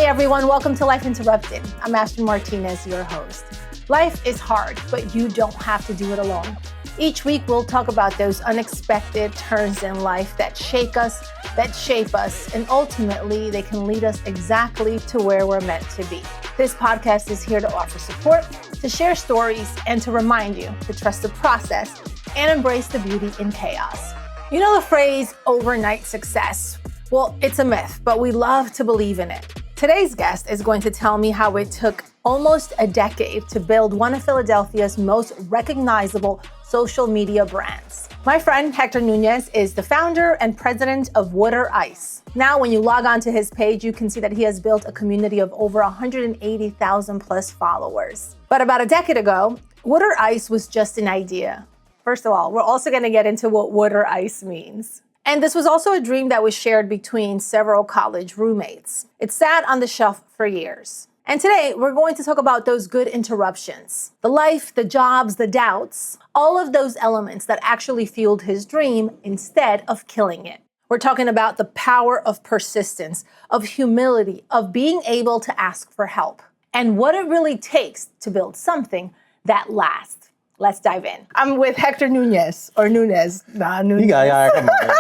Hey everyone, welcome to Life Interrupted. I'm Astrid Martinez, your host. Life is hard, but you don't have to do it alone. Each week we'll talk about those unexpected turns in life that shake us, that shape us, and ultimately they can lead us exactly to where we're meant to be. This podcast is here to offer support, to share stories, and to remind you to trust the process and embrace the beauty in chaos. You know the phrase overnight success? Well, it's a myth, but we love to believe in it. Today's guest is going to tell me how it took almost a decade to build one of Philadelphia's most recognizable social media brands. My friend Hector Nunez is the founder and president of Water Ice. Now, when you log on to his page, you can see that he has built a community of over 180,000 plus followers. But about a decade ago, Water Ice was just an idea. First of all, we're also going to get into what water ice means. And this was also a dream that was shared between several college roommates. It sat on the shelf for years. And today, we're going to talk about those good interruptions. The life, the jobs, the doubts, all of those elements that actually fueled his dream instead of killing it. We're talking about the power of persistence, of humility, of being able to ask for help, and what it really takes to build something that lasts. Let's dive in. I'm with Hector Nunez, or Nunez. Nah, Nunez. Come on.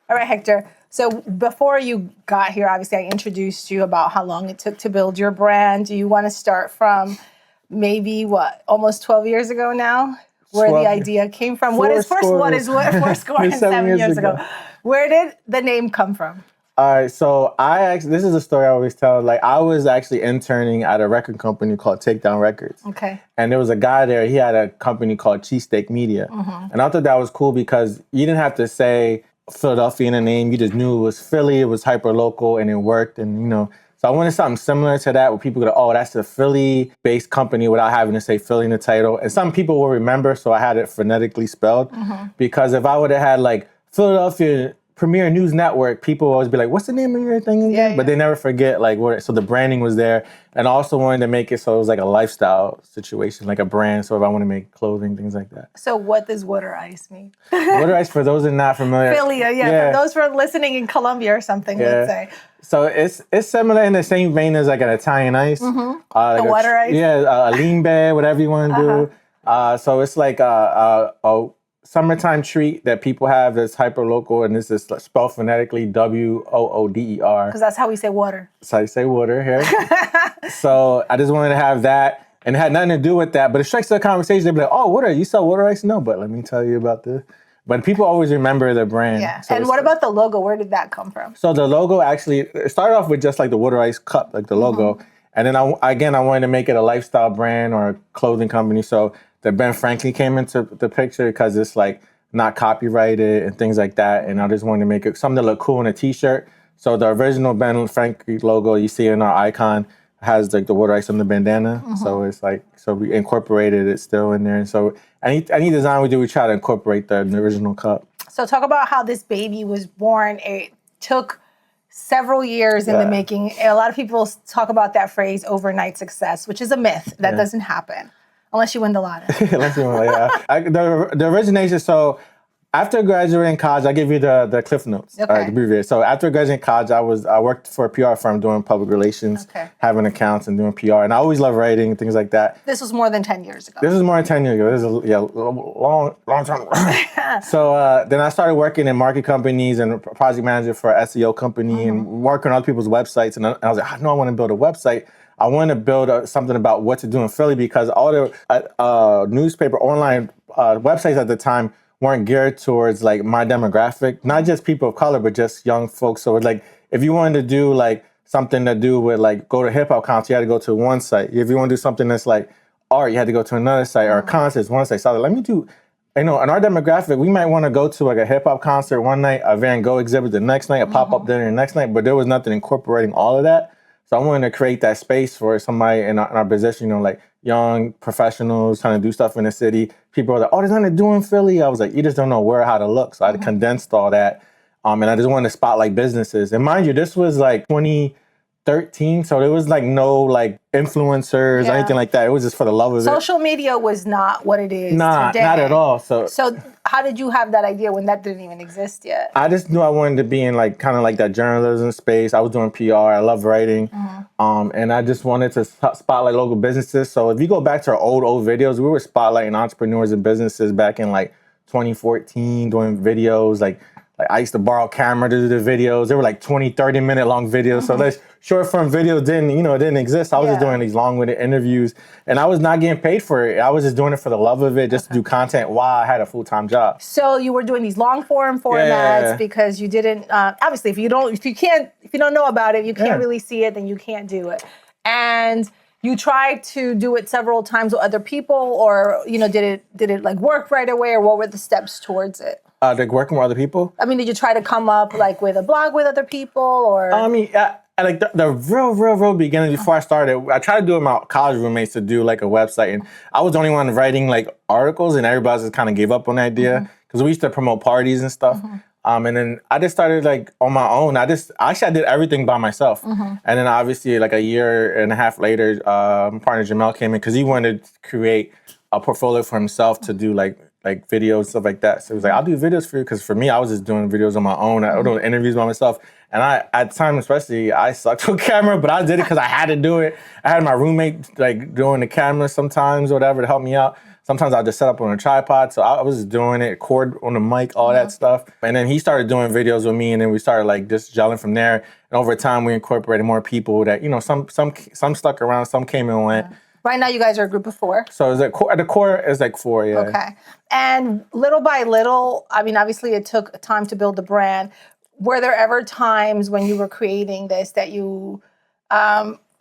All right, Hector. So before you got here, obviously I introduced you about how long it took to build your brand. Do you want to start from maybe almost 12 years ago now? Where the idea came from? What is 4 score and 7 years ago? Where did the name come from? All right, so this is a story I always tell. Like, I was actually interning at a record company called Takedown Records. Okay. And there was a guy there, he had a company called Cheesesteak Media. Mm-hmm. And I thought that was cool because you didn't have to say Philadelphia in the name. You just knew it was Philly, it was hyper-local, and it worked. And, so I wanted something similar to that where people go, oh, that's a Philly-based company without having to say Philly in the title. And some people will remember, so I had it phonetically spelled. Mm-hmm. Because if I would have had, like, Philadelphia Premier News Network, people always be like, what's the name of your thing again? Yeah. But they never forget, so the branding was there. And I also wanted to make it so it was like a lifestyle situation, like a brand. So if I want to make clothing, things like that. So what does Water Ice mean? Water Ice, for those that are not familiar. Philly, yeah. For those who are listening in Colombia or something, let's say. So it's similar in the same vein as like an Italian ice. Mm-hmm. Like water ice? Yeah, a lean bed, whatever you want to do. So it's like a summertime treat that people have that's hyper-local, and this is spelled phonetically WOODER. Because that's how we say water. That's how you say water here. So I just wanted to have that, and it had nothing to do with that, but it strikes the conversation. They'd be like, oh, water, you sell water ice? No, but let me tell you about this. But people always remember the brand. Yeah, so and what about the logo? Where did that come from? So the logo actually, it started off with just like the water ice cup, like the logo. And then I wanted to make it a lifestyle brand or a clothing company. So the Ben Franklin came into the picture because it's like not copyrighted and things like that. And I just wanted to make it something to look cool in a t-shirt. So the original Ben Franklin logo you see in our icon has like the water ice on the bandana. Mm-hmm. So it's like, so we incorporated it still in there. And so any design we do, we try to incorporate the original cup. So talk about how this baby was born. It took several years in the making. A lot of people talk about that phrase, overnight success, which is a myth. That doesn't happen. Unless you win the lotto. The origination, so after graduating college, I'll give you the cliff notes. Okay. So after graduating college, I worked for a PR firm doing public relations, having accounts and doing PR. And I always loved writing and things like that. This was more than 10 years ago. This is more than 10 years ago. This is a long time. So then I started working in market companies and project manager for an SEO company and working on other people's websites. And I was like, I know I want to build a website. I want to build something about what to do in Philly because all the newspaper online websites at the time weren't geared towards like my demographic, not just people of color, but just young folks. So like if you wanted to do like something to do with like go to hip hop concerts, you had to go to one site. If you want to do something that's like art, you had to go to another site or concerts, one site. So I was like, let me do, in our demographic, we might want to go to like a hip hop concert one night, a Van Gogh exhibit the next night, a pop-up dinner the next night, but there was nothing incorporating all of that. So I wanted to create that space for somebody in our position, like young professionals trying to do stuff in the city. People were like, oh, there's nothing to do in Philly. I was like, you just don't know where or how to look. So I condensed all that. And I just wanted to spotlight businesses. And mind you, this was like 2013. So there was like no like influencers or anything like that. It was just for the love of it. Social media was not what it is today. Not at all. So how did you have that idea when that didn't even exist yet? I just knew I wanted to be in like kind of like that journalism space. I was doing PR. I love writing. And I just wanted to spotlight local businesses. So if you go back to our old videos, we were spotlighting entrepreneurs and businesses back in like 2014, doing videos. Like I used to borrow camera to do the videos. They were like 20, 30-minute long videos. So those short form videos didn't exist. I was just doing these long-winded interviews, and I was not getting paid for it. I was just doing it for the love of it, just to do content while I had a full-time job. So you were doing these long form formats because you didn't, obviously if you don't know about it, you can't really see it, then you can't do it. And you tried to do it several times with other people, or, did it like work right away, or what were the steps towards it? Like working with other people? I mean, did you try to come up like with a blog with other people, or? I mean, like the real beginning, before I started, I tried to do it with my college roommates to do like a website, and I was the only one writing like articles, and everybody else just kind of gave up on the idea, because we used to promote parties and stuff. And then I just started like on my own. I did everything by myself. And then obviously like a year and a half later, my partner Jamel came in because he wanted to create a portfolio for himself to do like videos, stuff like that. So he was like, I'll do videos for you, because for me, I was just doing videos on my own. I was doing interviews by myself. And at the time especially, I sucked with camera, but I did it because I had to do it. I had my roommate like doing the camera sometimes or whatever to help me out. Sometimes I just set up on a tripod. So I was just doing it, cord on the mic, all that stuff. And then he started doing videos with me, and then we started like just gelling from there. And over time, we incorporated more people that, some stuck around, some came and went. Right now, you guys are a group of 4. So at the core, it's like 4, yeah. Okay. And little by little, I mean, obviously it took time to build the brand. Were there ever times when you were creating this that you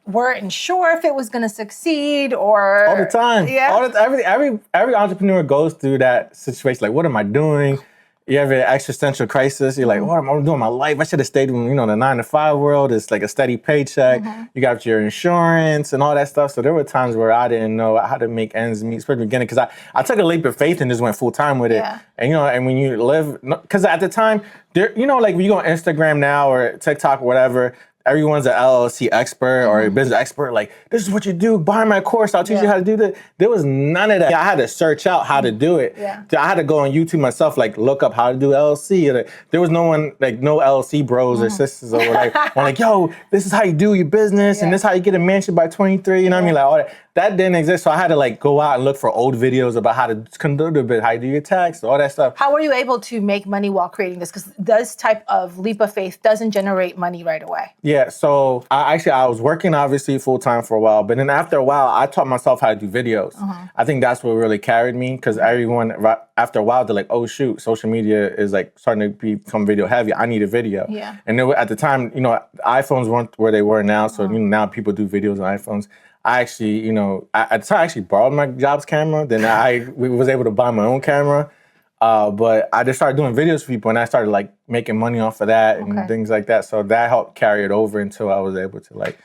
weren't sure if it was going to succeed, or? All the time. Yeah. Every entrepreneur goes through that situation. Like, what am I doing? You have an existential crisis. You're like, what am I doing in my life? I should have stayed in, the 9-to-5 world. It's like a steady paycheck. You got your insurance and all that stuff. So there were times where I didn't know how to make ends meet, especially in the beginning, because I took a leap of faith and just went full time with it. And, and when you live, because at the time, like when you go on Instagram now or TikTok or whatever, everyone's an LLC expert or a business expert. Like, this is what you do. Buy my course. I'll teach you how to do this. There was none of that. I had to search out how to do it. I had to go on YouTube myself, like look up how to do LLC. There was no one, like no LLC bros or sisters or like, yo, this is how you do your business and this is how you get a mansion by 23. You know what I mean? Like all that. That didn't exist. So I had to like go out and look for old videos about how to conduct a bit, how you do your tax, all that stuff. How were you able to make money while creating this? Because this type of leap of faith doesn't generate money right away. Yeah, so I was working obviously full time for a while, but then after a while, I taught myself how to do videos. I think that's what really carried me, because everyone after a while they're like, oh shoot, social media is like starting to become video heavy. I need a video. And at the time, iPhones weren't where they were now, so now people do videos on iPhones. I actually, at the time I actually borrowed my job's camera. Then I was able to buy my own camera. But I just started doing videos for people, and I started like making money off of that and things like that. So that helped carry it over until I was able to like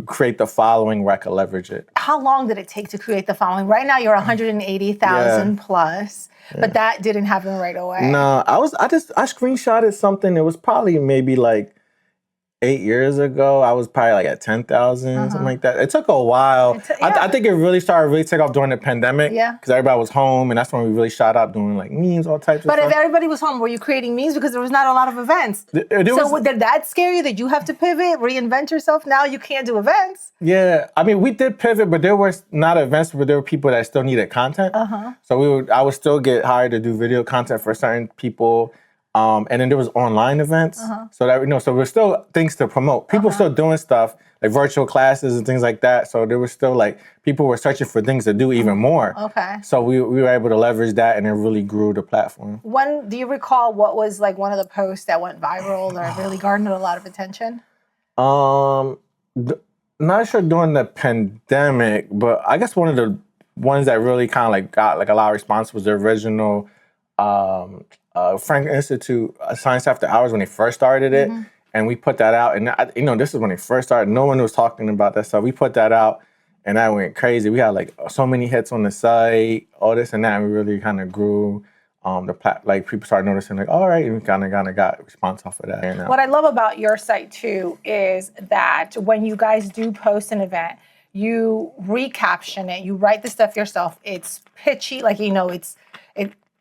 create the following where I could leverage it. How long did it take to create the following? Right now you're 180,000 plus, but that didn't happen right away. No, I screenshotted something. It was probably maybe like 8 years ago. I was probably like at 10,000, something like that. It took a while. I think it really started to take off during the pandemic. Because everybody was home, and that's when we really shot up doing like memes, all types of stuff. But if everybody was home, were you creating memes? Because there was not a lot of events. Did that scare you? That you have to pivot, reinvent yourself? Now you can't do events? Yeah, I mean, we did pivot, but there were not events, but there were people that still needed content. So I would still get hired to do video content for certain people. And then there was online events, so that so there's still things to promote. People still doing stuff like virtual classes and things like that. So there was still like people were searching for things to do even more. So we were able to leverage that, and it really grew the platform. Do you recall what was like one of the posts that went viral or really garnered a lot of attention? Not sure during the pandemic, but I guess one of the ones that really kind of like got like a lot of response was the original. Franklin Institute Science After Hours, when they first started it, and we put that out. And this is when they first started. No one was talking about that stuff. We put that out, and that went crazy. We had like so many hits on the site, all this and that. And we really kind of grew. Like people started noticing, like, all right, and we kind of got response off of that. And, what I love about your site too is that when you guys do post an event, you recaption it. You write the stuff yourself. It's pitchy, like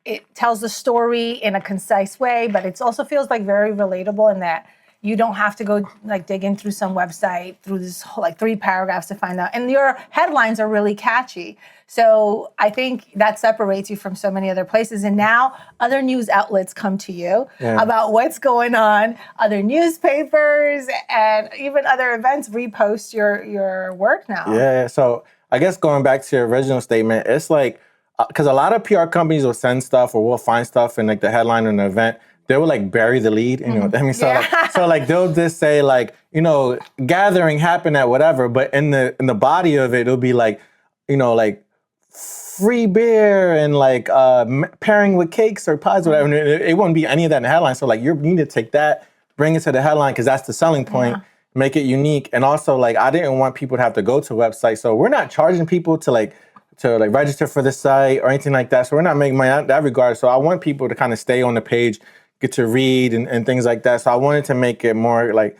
it tells the story in a concise way, but it also feels like very relatable in that you don't have to go like dig in through some website through this whole, like 3 paragraphs to find out. And your headlines are really catchy. So I think that separates you from so many other places. And now other news outlets come to you about what's going on. Other newspapers and even other events repost your work now. Yeah. So I guess going back to your original statement, it's like, because a lot of PR companies will send stuff or we'll find stuff in like the headline of an event. They will like bury the lead, you know what I mean? So like they'll just say like, you know, gathering happened at whatever, but in the body of it, it'll be like, you know, like free beer and like pairing with cakes or pies or whatever. It wouldn't be any of that in the headline. So like you need to take that, bring it to the headline because that's the selling point, make it unique. And also like I didn't want people to have to go to a website. So we're not charging people to register for the site or anything like that. So we're not making money in that regard. So I want people to kind of stay on the page, get to read and things like that. So I wanted to make it more like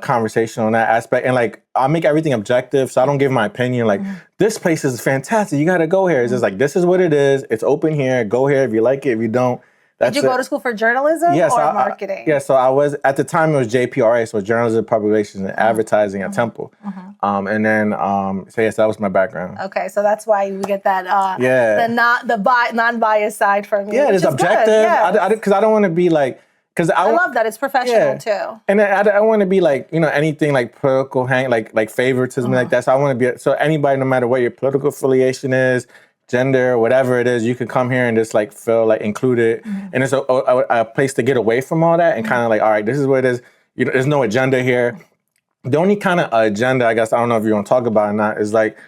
conversation on that aspect. And like, I'll make everything objective. So I don't give my opinion. Like this place is fantastic. You got to go here. It's just like, this is what it is. It's open here. Go here if you like it. If you don't, that's Did you go to school for journalism or marketing? So I was, at the time it was JPRA, so Journalism, Public Relations, and Advertising at Temple. And then, so yes, that was my background. Okay, so that's why we get that, the non-biased side from you. Yeah, it's objective. Because I don't want to be like, because I love that it's professional too. And I don't want to be like, you know, anything like political, like favoritism like that. So I want to be, so anybody, no matter what your political affiliation is, gender, whatever it is, you can come here and just like feel like included. And it's a place to get away from all that and kind of like, all right, this is what it is. You know, there's no agenda here. The only kind of agenda, I guess, I don't know if you want to talk about it or not, is like,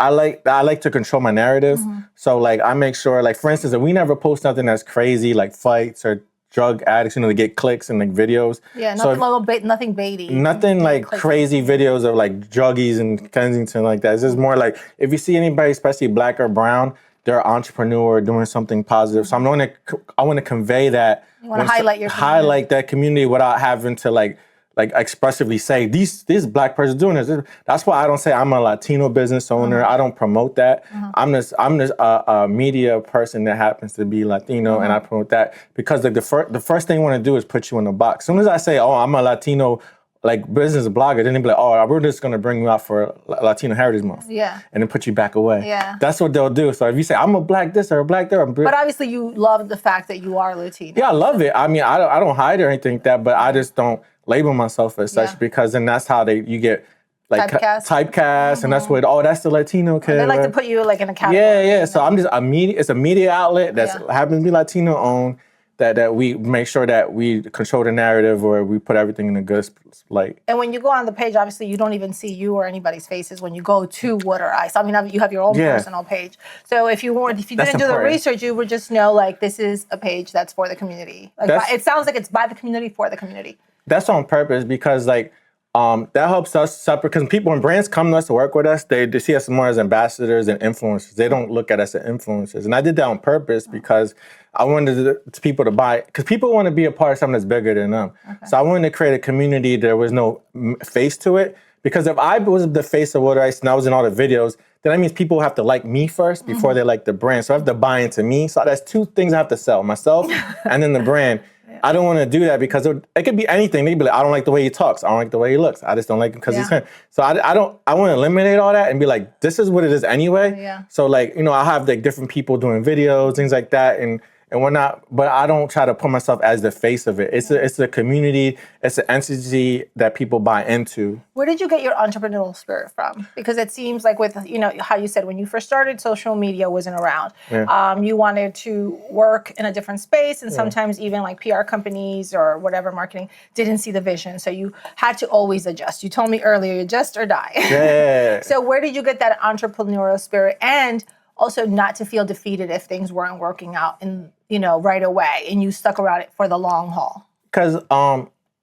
I like to control my narrative. So like I make sure, like for instance, if we never post nothing that's crazy, like fights or drug addicts, you know, to get clicks and like videos. Yeah, nothing baity. Nothing like crazy videos of like druggies in Kensington like that. It's just more like, if you see anybody, especially black or brown, they're an entrepreneur doing something positive. So I want to convey that. You want to highlight your community. Highlight that community without having to like expressively say this black person doing this. That's why I don't say I'm a Latino business owner. I don't promote that. I'm just a media person that happens to be Latino, and I promote that because the first thing I want to do is put you in a box. As soon as I say, oh, I'm a Latino like business blogger, then they be like, oh, we're just gonna bring you out for Latino Heritage Month. Yeah. And then put you back away. Yeah. That's what they'll do. So if you say I'm a black this or a black that, but obviously you love the fact that you are Latino. Yeah, I love it. I mean, I don't hide or anything like that, but I just don't label myself as such because then that's how you get like typecast and that's what, oh, that's the Latino kid. They like to put you like in a category. Yeah. So I'm just it's a media outlet that's happens to be Latino owned that we make sure that we control the narrative or we put everything in a good light. And when you go on the page, obviously you don't even see you or anybody's faces when you go to Wood or Ice. I mean, you have your own personal page. So if you didn't do the research, you would just know like this is a page that's for the community. Like it sounds like it's by the community for the community. That's on purpose because like that helps us separate, because people, when brands come to us to work with us, they see us more as ambassadors and influencers. They don't look at us as influencers. And I did that on purpose because I wanted people to buy, because people want to be a part of something that's bigger than them. Okay. So I wanted to create a community there was no face to it. Because if I was the face of Water Ice and I was in all the videos, then that means people have to like me first before they like the brand. So I have to buy into me. So that's 2 things I have to sell, myself and then the brand. I don't want to do that because it could be anything. They could be like, I don't like the way he talks. I don't like the way he looks. I just don't like him because he's him. So I want to eliminate all that and be like, this is what it is anyway. Yeah. So like, you know, I have like different people doing videos, things like that. And we're not, but I don't try to put myself as the face of it. It's a community, it's an entity that people buy into. Where did you get your entrepreneurial spirit from? Because it seems like with, you know, how you said when you first started, social media wasn't around. Yeah. You wanted to work in a different space, and sometimes even like PR companies or whatever marketing didn't see the vision. So you had to always adjust. You told me earlier, adjust or die. Yeah. So where did you get that entrepreneurial spirit, and also not to feel defeated if things weren't working out and, you know, right away, and you stuck around it for the long haul? Because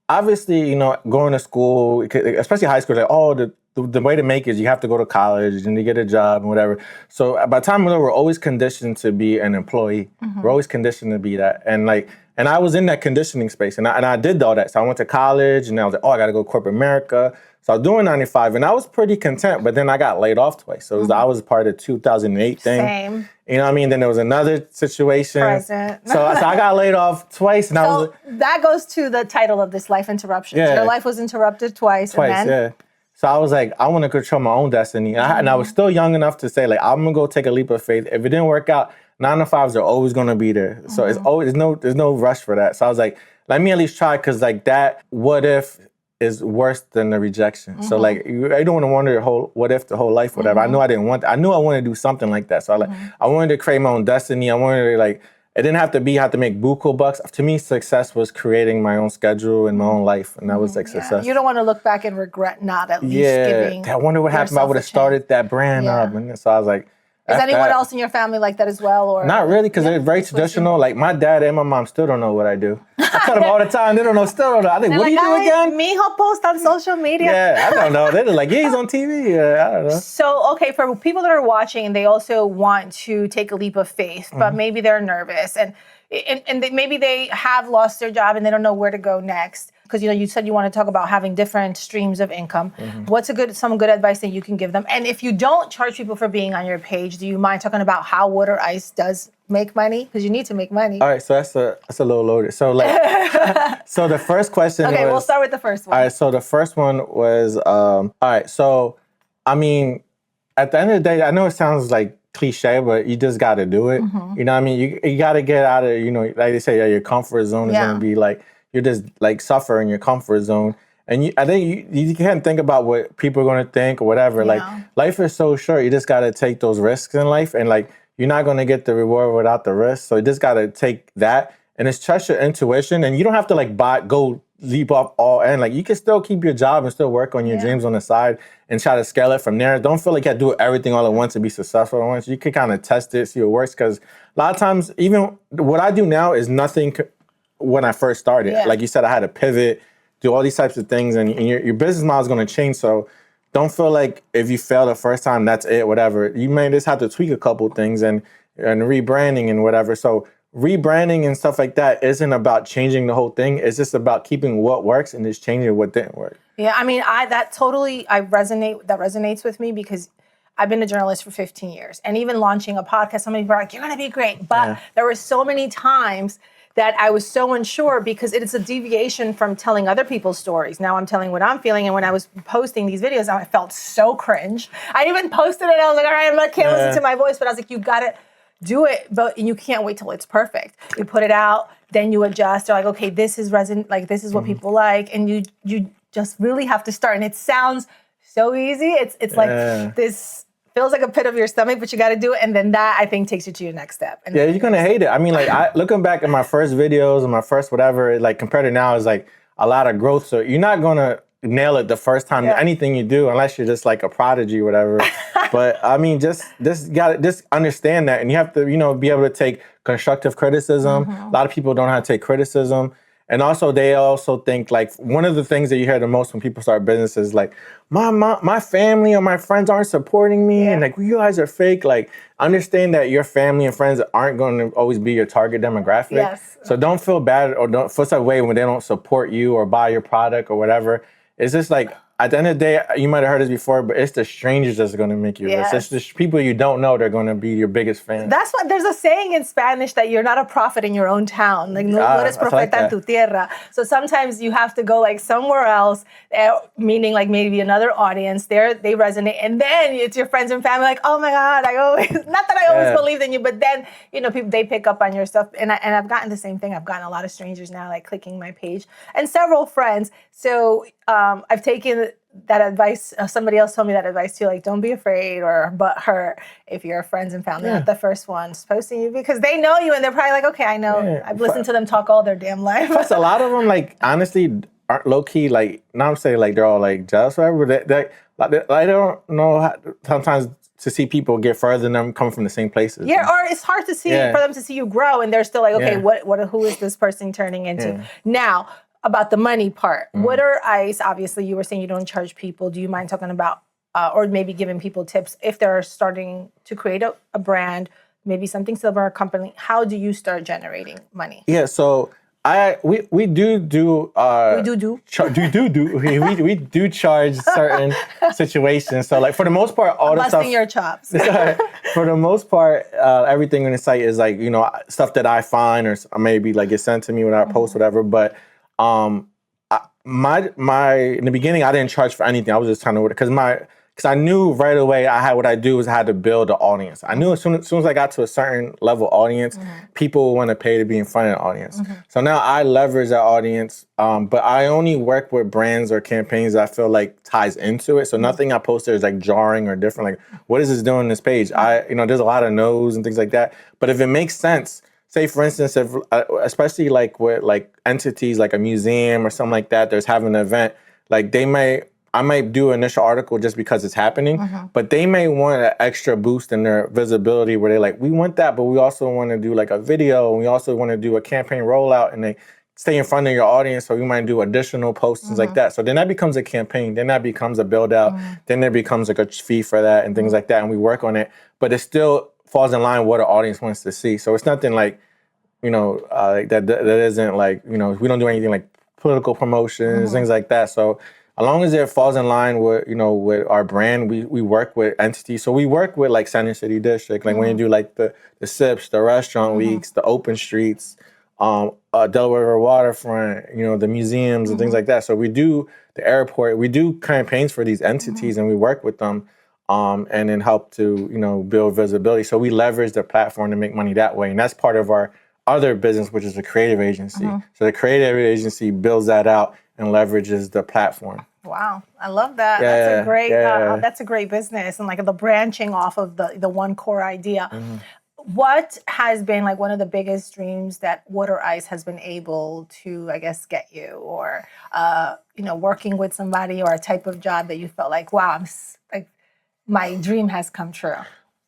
obviously, you know, going to school, especially high school, like, oh, the way to make it is you have to go to college and you get a job and whatever. So by the time we're always conditioned to be an employee. We're always conditioned to be that. And like, And I was in that conditioning space, and I did all that. So I went to college, and I was like, oh, I got to go corporate America. So I was doing 9 to 5, and I was pretty content. But then I got laid off twice. So I was part of the 2008 thing. Same. You know what I mean? Then there was another situation. Present. So I got laid off twice, and I was that goes to the title of this, Life Interruptions. Yeah. Your life was interrupted twice. And then, yeah. So I was like, I want to control my own destiny. And I was still young enough to say, like, I'm going to go take a leap of faith. If it didn't work out, 9 to 5s are always going to be there. So it's always, there's no rush for that. So I was like, let me at least try, because like that what if is worse than the rejection. So like, I don't want to wonder what if the whole life, whatever. I knew I didn't want that. I knew I wanted to do something like that. So I wanted to create my own destiny. I wanted to like, it didn't have to make buku bucks. To me, success was creating my own schedule and my own life. And that was like success. You don't want to look back and regret not at least giving. I wonder what happened. I would have started that brand up. And so I was like, is anyone else in your family like that as well? Or not really, because they're very traditional. Like my dad and my mom still don't know what I do. I tell them all the time. They still don't know. I think, what do you do again? Mijo post on social media. Yeah, I don't know. They're like, yeah, he's on TV. I don't know. So, okay, for people that are watching and they also want to take a leap of faith, but maybe they're nervous and maybe they have lost their job and they don't know where to go next. Because you said you want to talk about having different streams of income. What's some good advice that you can give them? And if you don't charge people for being on your page, do you mind talking about how Wood or Ice does make money? Because you need to make money. All right, so that's a little loaded. So like, so the first question. Okay, we'll start with the first one. All right, so the first one was, all right, so I mean, at the end of the day, I know it sounds like cliche, but you just got to do it. You know what I mean? You got to get out of, like they say, your comfort zone is going to be like, you're just like suffer in your comfort zone. And I think you can't think about what people are going to think or whatever. Like life is so short. You just got to take those risks in life. And like, you're not going to get the reward without the risk. So you just got to take that. And it's trust your intuition. And you don't have to like go leap off all end. Like you can still keep your job and still work on your dreams on the side and try to scale it from there. Don't feel like you have to do everything all at once to be successful at once. You can kind of test it, see what works. Because a lot of times, even what I do now is nothing when I first started. Like you said, I had to pivot, do all these types of things, and your business model is going to change. So don't feel like if you fail the first time, that's it, whatever. You may just have to tweak a couple things and rebranding and whatever. So rebranding and stuff like that isn't about changing the whole thing. It's just about keeping what works and just changing what didn't work. Yeah, I mean, that resonates with me because I've been a journalist for 15 years. And even launching a podcast, some people are like, you're going to be great. But there were so many times that I was so unsure because it is a deviation from telling other people's stories. Now I'm telling what I'm feeling. And when I was posting these videos, I felt so cringe. I even posted it. I was like, all right, I can't listen to my voice. But I was like, you got to do it. But you can't wait till it's perfect. You put it out, then you adjust. You're like, okay, this is this is what people like. And you just really have to start. And it sounds so easy. It's like this feels like a pit of your stomach, but you got to do it. And then that, I think, takes you to your next step. And you're going to hate it. I mean, like, looking back at my first videos and my first whatever, like, compared to now is like a lot of growth. So you're not going to nail it the first time, anything you do, unless you're just like a prodigy or whatever. But I mean, just understand that. And you have to, be able to take constructive criticism. A lot of people don't know how to take criticism. And also, they also think, like, one of the things that you hear the most when people start businesses is, like, my family or my friends aren't supporting me, and, like, you guys are fake. Like, understand that your family and friends aren't going to always be your target demographic. Yes. So don't feel bad or don't feel some way when they don't support you or buy your product or whatever. It's just, like, at the end of the day, you might have heard this before, but it's the strangers that's going to make you rich. It's the people you don't know that are going to be your biggest fans. That's what there's a saying in Spanish that you're not a prophet in your own town. Like, no eres profeta en tu tierra. So sometimes you have to go like somewhere else, meaning like maybe another audience. They resonate, and then it's your friends and family like, oh my God, not that I always believed in you, but then people they pick up on your stuff. And I've gotten the same thing. I've gotten a lot of strangers now like clicking my page and several friends. So I've taken that advice. Somebody else told me that advice too. Like, don't be afraid or but hurt if your friends and family are not the first ones posting you because they know you and they're probably like, okay, I know. Yeah. I've listened to them talk all their damn life. Plus, a lot of them, like, honestly, aren't low key. Like, not I'm saying like they're all like jealous or whatever. I don't know how, sometimes to see people get further than them coming from the same places. Yeah, or it's hard to see for them to see you grow and they're still like, okay, who is this person turning into? Yeah. Now, about the money part. Wood or Ice, obviously you were saying you don't charge people. Do you mind talking about, or maybe giving people tips if they're starting to create a brand, maybe something similar, a company, how do you start generating money? Yeah, so We do we do charge certain situations. So like for the most part, all the stuff. Busting your chops. For the most part, everything on the site is like, you know, stuff that I find or maybe like get sent to me when I post whatever. But my in the beginning, I didn't charge for anything. I was just trying to because I knew right away I had to build an audience. I knew as soon as I got to a certain level audience, people want to pay to be in front of the audience. So now I leverage that audience, but I only work with brands or campaigns that I feel like ties into it. So nothing I post there is like jarring or different. Like, what is this doing on this page? There's a lot of no's and things like that. But if it makes sense, say for instance, if especially like with like entities like a museum or something like that, there's having an event, like I might do an initial article just because it's happening, but they may want an extra boost in their visibility where they're like, we want that, but we also want to do like a video, and we also want to do a campaign rollout, and they stay in front of your audience, so we might do additional posts and like that. So then that becomes a campaign, then that becomes a build out, then there becomes like a fee for that and things like that, and we work on it, but it still falls in line with what the audience wants to see. So it's nothing like, like that isn't like, we don't do anything like political promotions, things like that. So as long as it falls in line with, with our brand, we work with entities. So we work with like Center City District, like when you do like the SIPs, the restaurant weeks, the open streets, Delaware River Waterfront, the museums and things like that. So we do the airport, we do campaigns for these entities and we work with them and then help to, build visibility. So we leverage the platform to make money that way. And that's part of our other business, which is the creative agency. So the creative agency builds that out and leverages the platform. Wow, I love that. That's a great business, and like the branching off of the one core idea. What has been like one of the biggest dreams that Water Ice has been able to, I guess, get you, or working with somebody, or a type of job that you felt like, wow, my dream has come true?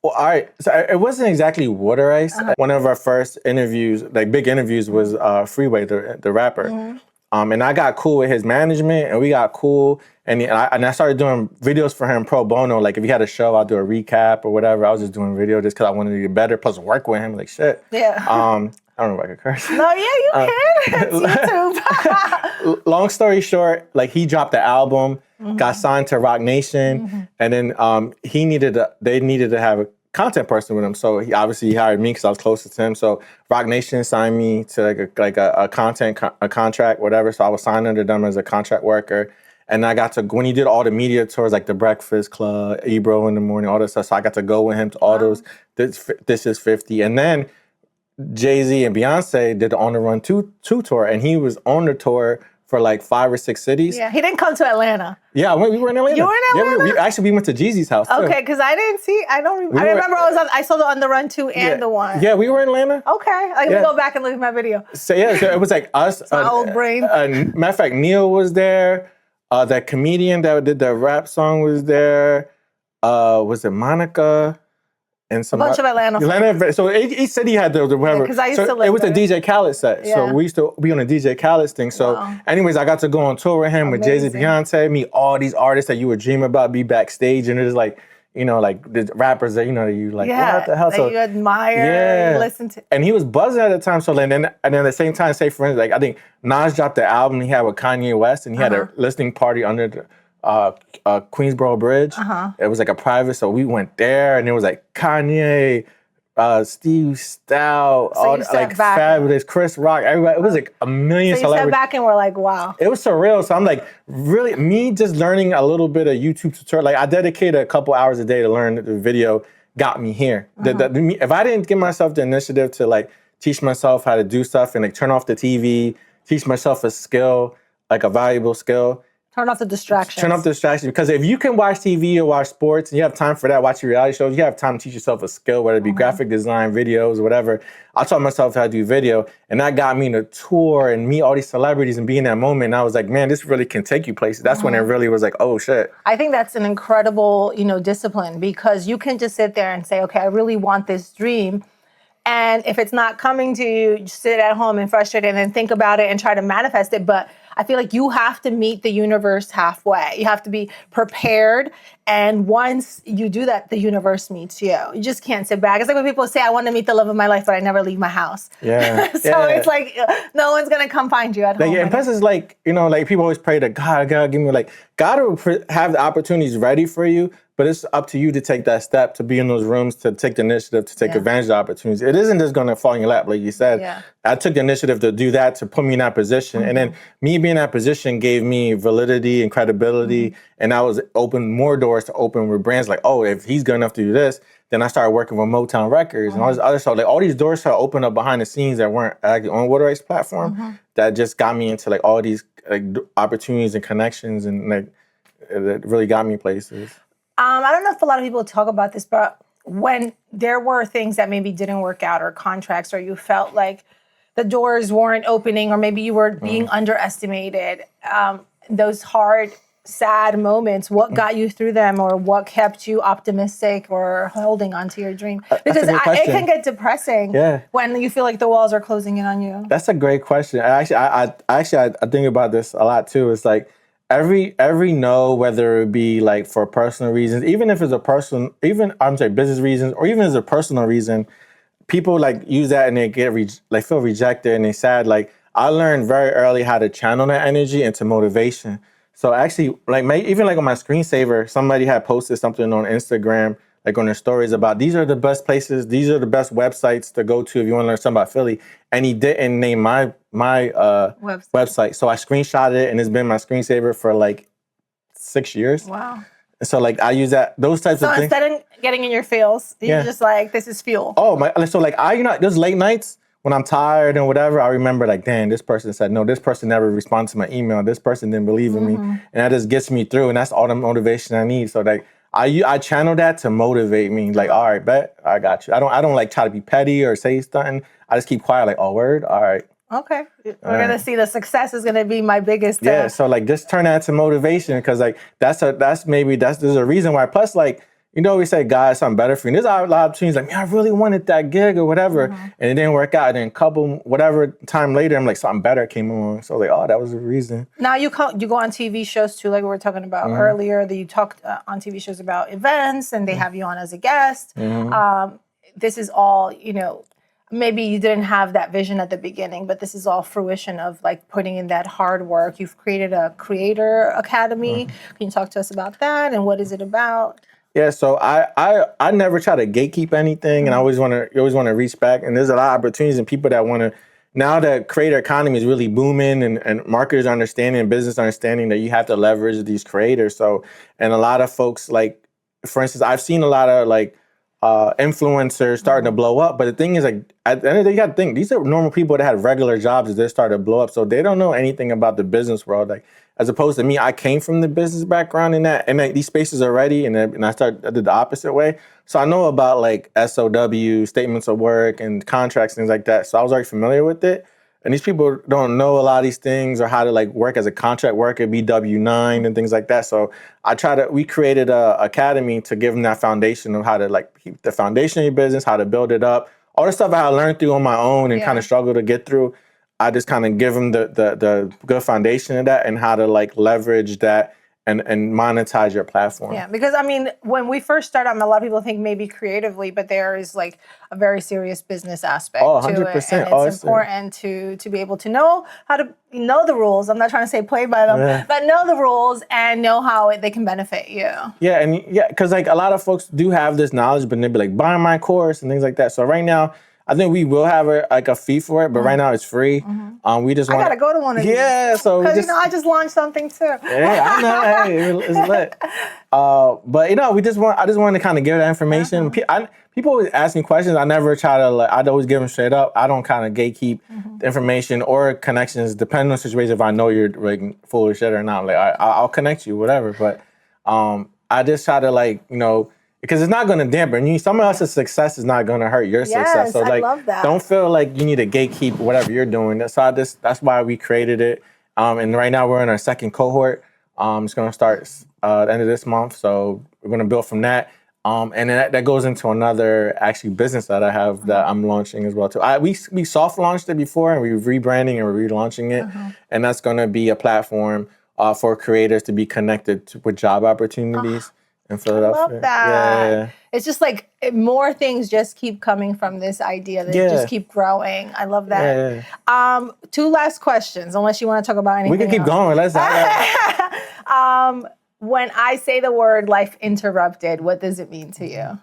Well, all right. So it wasn't exactly Water Ice. One of our first interviews, like big interviews, was Freeway, the rapper. And I got cool with his management, and we got cool. And I started doing videos for him pro bono. Like if he had a show, I'll do a recap or whatever. I was just doing video just because I wanted to get better. Plus work with him, like shit. Yeah. I don't know if I could curse. No, yeah, you can. It's YouTube. Long story short, like he dropped the album, got signed to Rock Nation, and then they needed to have a content person with him. So he obviously hired me because I was closest to him. So Rock Nation signed me to like a content a contract, whatever. So I was signed under them as a contract worker. And I got to, when he did all the media tours, like the Breakfast Club, Ebro in the morning, all this stuff. So I got to go with him to all those, This Is 50. And then Jay-Z and Beyonce did the On the Run 2 tour. And he was on the tour for like 5 or 6 cities. Yeah, he didn't come to Atlanta. Yeah, we were in Atlanta. You were in Atlanta? Yeah, we went to Jeezy's house too. Okay, because I didn't see, I remember I saw the On the Run 2 and the one. Yeah, we were in Atlanta. Okay, let me go back and look at my video. So it was like us. My old brain. Matter of fact, Neil was there. That comedian that did the rap song was there. Was it Monica? And some a bunch of Atlanta. So each city had the whatever. Because I used to live it was there. a DJ Khaled set. Yeah. So we used to be on a DJ Khaled thing. So anyways, I got to go on tour with him, with Jay-Z, Beyonce, meet all these artists that you would dream about, be backstage, and it is like, like the rappers that you like, what the hell? That you admire, you listen to. And he was buzzing at the time. So then at the same time, say for instance, like I think Nas dropped the album he had with Kanye West, and he had a listening party under the Queensboro Bridge. It was like a private, so we went there, and it was like Kanye, Steve Stout, all like Fabulous, Chris Rock, everybody. It was like a million celebrities. So you sat back and were like, wow. It was surreal. So I'm like, really, me just learning a little bit of YouTube tutorial. Like I dedicated a couple hours a day to learn the video got me here. If I didn't give myself the initiative to like teach myself how to do stuff and like turn off the TV, teach myself a skill, like a valuable skill. Turn off the distractions. Turn off the distractions. Because if you can watch TV or watch sports and you have time for that, watch your reality shows, you have time to teach yourself a skill, whether it be graphic design, videos, whatever. I taught myself how to do video, and that got me to tour and meet all these celebrities and be in that moment. And I was like, man, this really can take you places. That's when it really was like, oh, shit. I think that's an incredible, discipline, because you can just sit there and say, okay, I really want this dream. And if it's not coming to you, just sit at home and frustrate and then think about it and try to manifest it. But I feel like you have to meet the universe halfway. You have to be prepared. And once you do that, the universe meets you. You just can't sit back. It's like when people say, I want to meet the love of my life, but I never leave my house. Yeah. So it's like, no one's going to come find you at home. And plus it's like, like people always pray to God, give me God will have the opportunities ready for you, but it's up to you to take that step, to be in those rooms, to take the initiative, to take advantage of the opportunities. It isn't just going to fall in your lap, like you said. Yeah. I took the initiative to do that, to put me in that position. And then me being in that position gave me validity and credibility. And I was open more doors to open with brands like, oh, if he's good enough to do this, then I started working with Motown Records and all this other stuff. Like all these doors started open up behind the scenes that weren't actually on Water Rights platform that just got me into like all these opportunities and connections, and like it really got me places. I don't know if a lot of people talk about this, but when there were things that maybe didn't work out, or contracts, or you felt like the doors weren't opening, or maybe you were being underestimated, those hard, sad moments, what got you through them, or what kept you optimistic or holding on to your dream? Because it can get depressing when you feel like the walls are closing in on you. That's a great question. I think about this a lot too. It's like every no, whether it be like for personal reasons, even if it's business reasons, or even as a personal reason, people like use that and they get feel rejected and they sad. Like I learned very early how to channel that energy into motivation. So actually, even on my screensaver, somebody had posted something on Instagram, like on their stories about these are the best places, these are the best websites to go to if you want to learn something about Philly. And he didn't name my website. So I screenshotted it, and it's been my screensaver for like 6 years. Wow. So like I use those types of things. So instead of getting in your feels, you're just like, this is fuel. Oh my! So like those late nights when I'm tired and whatever, I remember like, damn, this person said no. This person never responded to my email. This person didn't believe in me, and that just gets me through. And that's all the motivation I need. So like I channel that to motivate me. Like, all right, bet I got you. I don't like try to be petty or say something. I just keep quiet. Like, oh, word, all right. Okay, we're gonna see the success is gonna be my biggest. Yeah, so like just turn that to motivation, because like there's a reason why. Plus, like we say God has something better for you. And there's a lot of opportunities like, man, I really wanted that gig or whatever, and it didn't work out. And then whatever time later, I'm like, something better came along. So like, oh, that was the reason. Now you go on TV shows too, like we were talking about earlier. That you talked on TV shows about events, and they have you on as a guest. This is all maybe you didn't have that vision at the beginning, but this is all fruition of like putting in that hard work. You've created a creator academy. Can you talk to us about that, and what is it about? Yeah, so I never try to gatekeep anything, and you always want to reach back. And there's a lot of opportunities and people that want to. Now that creator economy is really booming, and marketers are understanding and business understanding that you have to leverage these creators. So, and a lot of folks, like for instance, I've seen a lot of like influencers starting to blow up. But the thing is, like at the end of the day, you got to think these are normal people that had regular jobs as they started to blow up, so they don't know anything about the business world. Like as opposed to me, I came from the business background in that, and like, these spaces already, and I did the opposite way. So I know about like SOW, statements of work, and contracts, things like that. So I was already familiar with it. And these people don't know a lot of these things, or how to like work as a contract worker, be W-9 and things like that. So we created a academy to give them that foundation of how to like keep the foundation of your business, how to build it up. All the stuff I learned through on my own and kind of struggle to get through. I just kind of give them the good foundation of that, and how to like leverage that and monetize your platform. Yeah, because I mean, when we first started, a lot of people think maybe creatively, but there is like a very serious business aspect to 100%. It. And it's important to be able to know how to know the rules. I'm not trying to say play by them, but know the rules and know how they can benefit you. Yeah, because like a lot of folks do have this knowledge, but they'd be like, buy my course and things like that. So right now, I think we will have a fee for it, but right now it's free. We just want. I gotta go to one of these. Yeah, so because I just launched something too. Yeah, I know. Hey, it's lit. But I just want to kind of give that information. People always ask me questions. I never try to like. I'd always give them straight up. I don't kind of gatekeep the information or connections, depending on the situation. If I know you're like full of shit or not, like I'll connect you, whatever. But I just try to like because it's not going to dampen you. Someone else's success is not going to hurt your success. So like, love that. Don't feel like you need to gatekeep whatever you're doing. That's why we created it. And right now we're in our second cohort. It's going to start at the end of this month. So we're going to build from that. And then that goes into another actually business that I have that I'm launching as well too. We soft launched it before, and we're rebranding and we're relaunching it, and that's going to be a platform for creators to be connected with job opportunities in Philadelphia. I love that. Yeah. It's just like more things just keep coming from this idea. They just keep growing. I love that. Yeah. 2 last questions, unless you want to talk about anything. We can keep going. Let's. When I say the word life interrupted, what does it mean to you?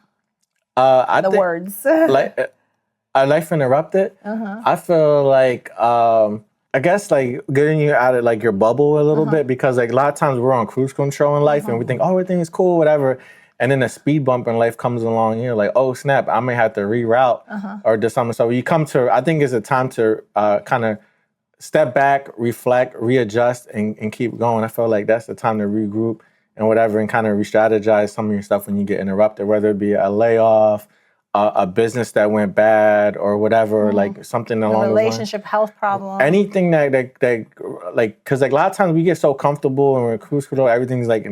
Words. Life interrupted. I feel like I guess like getting you out of like your bubble a little bit, because like a lot of times we're on cruise control in life and we think, oh, everything is cool, whatever. And then a speed bump in life comes along, and you're like, oh snap, I may have to reroute or do something. So you come to, I think it's a time to kind of step back, reflect, readjust, and keep going. I feel like that's the time to regroup and whatever, and kind of re-strategize some of your stuff when you get interrupted, whether it be a layoff, a business that went bad, or whatever, like something along those lines. Relationship health problem. Anything that like, because like a lot of times we get so comfortable and we're cruise control, everything's like,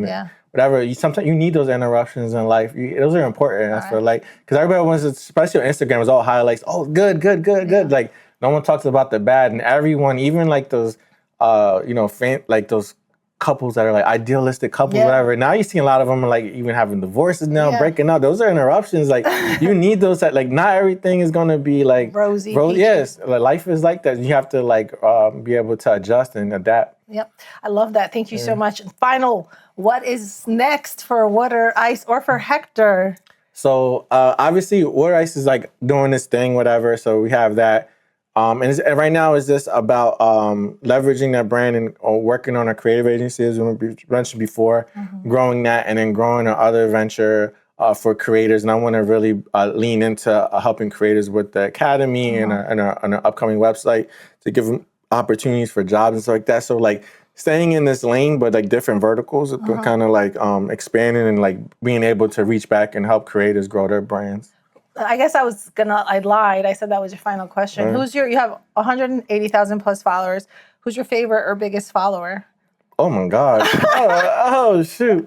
whatever. Sometimes you need those interruptions in life. Those are important. I feel like, because everybody wants, especially on Instagram, is all highlights. Oh, good. Like no one talks about the bad, and everyone, even like those, like those couples that are like idealistic couples, whatever. Now you see a lot of them like even having divorces now, breaking up. Those are interruptions. Like you need those. That like not everything is gonna be like rosy. Yes, like, life is like that. You have to like be able to adjust and adapt. Yep, I love that. Thank you so much. And final, what is next for Water Ice or for Hector? So obviously, Water Ice is like doing this thing, whatever. So we have that. And right now it's just about leveraging that brand and working on a creative agency, as we mentioned before, growing that, and then growing our other venture for creators. And I want to really lean into helping creators with the academy and an upcoming website to give them opportunities for jobs and stuff like that. So like staying in this lane, but like different verticals, kind of like expanding and like being able to reach back and help creators grow their brands. I guess I lied. I said that was your final question. Right. You have 180,000 plus followers. Who's your favorite or biggest follower? Oh my God. oh shoot.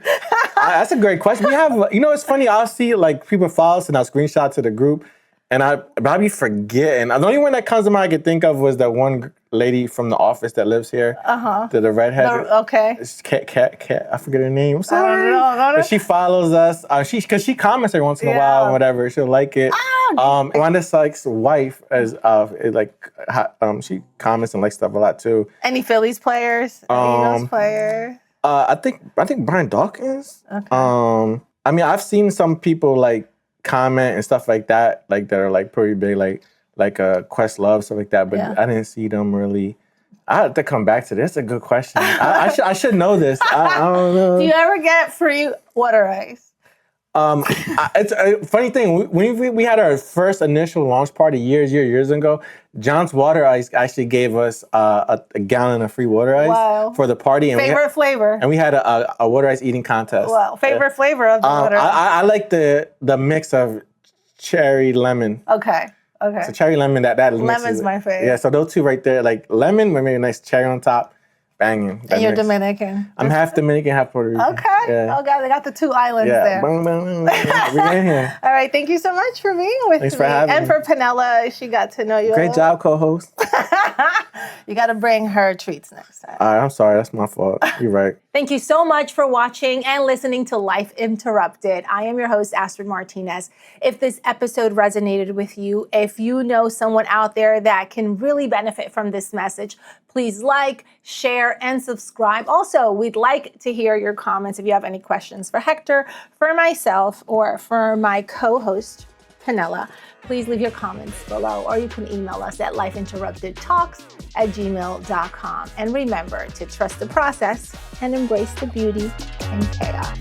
That's a great question. We have, it's funny. I'll see like people follow us and I'll screenshot to the group, and I'll be forgetting. The only one that comes to mind I could think of was that one lady from The Office that lives here. The redhead. Okay. Cat. I forget her name. I'm sorry. I don't know. But she follows us. Because she comments every once in a while and whatever. She'll like it. Wanda Sykes' wife she comments and likes stuff a lot too. Any Phillies players? Eagles players? I think Brian Dawkins. Okay. I mean, I've seen some people like comment and stuff like that, like that are like pretty big, like Questlove, stuff like that. But I didn't see them really. I have to come back to this. That's a good question. I should know this. I don't know. Do you ever get free Water Ice? It's a funny thing. When we had our first initial launch party years ago, John's Water Ice actually gave us a gallon of free water ice for the party. And favorite flavor? And we had a water ice eating contest. Wow. Favorite flavor of the water ice? I like the mix of cherry lemon. Okay. So cherry lemon, that lemon's my favorite. Yeah, so those two right there, like lemon with maybe a nice cherry on top. Banging. And you're Dominican. I'm half Dominican, half Puerto Rican. Okay. Yeah. Oh, God, they got the 2 islands there. Boom, boom. We're in here. All right. Thank you so much for being with me. Thanks for having me. And for Penella, she got to know you. Great job, co-host. You got to bring her treats next time. All right, I'm sorry. That's my fault. You're right. Thank you so much for watching and listening to Life Interrupted. I am your host, Astrid Martinez. If this episode resonated with you, if you know someone out there that can really benefit from this message, please like, share, and subscribe. Also, we'd like to hear your comments if you have any questions for Hector, for myself, or for my co-host, Penella. Please leave your comments below, or you can email us at lifeinterruptedtalks@gmail.com. And remember to trust the process and embrace the beauty in chaos.